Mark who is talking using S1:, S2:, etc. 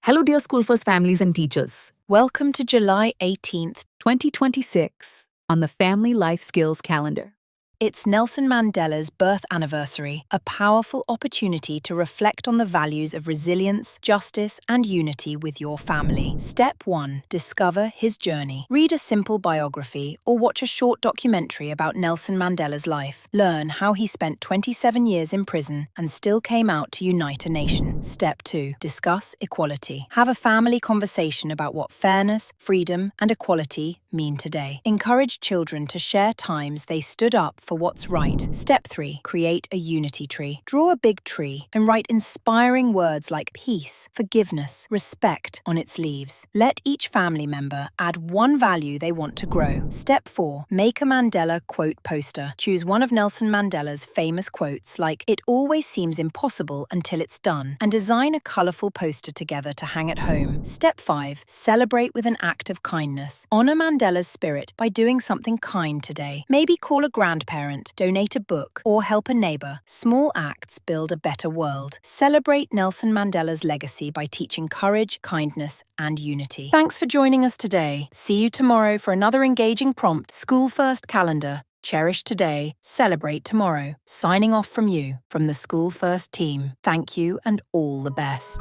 S1: Hello, dear School First families and teachers.
S2: Welcome to July 18th.
S1: 2026 on the Family Life Skills calendar.
S2: It's Nelson Mandela's birth anniversary, a powerful opportunity to reflect on the values of resilience, justice, and unity with your family. Step 1. Discover his journey. Read a simple biography or watch a short documentary about Nelson Mandela's life. Learn how he spent 27 years in prison and still came out to unite a nation. Step 2. Discuss equality. Have a family conversation about what fairness, freedom, and equality mean today. Encourage children to share times they stood up for what's right. Step 3. Create a unity tree. Draw a big tree and write inspiring words like peace, forgiveness, respect on its leaves. Let each family member add one value they want to grow. Step 4. Make a Mandela quote poster. Choose one of Nelson Mandela's famous quotes like, "It always seems impossible until it's done," and design a colourful poster together to hang at home. Step 5. Celebrate with an act of kindness. Honour Mandela's spirit by doing something kind today. Maybe call a grandparent, donate a book, or help a neighbour. Small acts build a better world. Celebrate Nelson Mandela's legacy by teaching courage, kindness, and unity. Thanks for joining us today. See you tomorrow for another engaging prompt. School First calendar. Cherish today, celebrate tomorrow. Signing off from you, from the School First team. Thank you and all the best.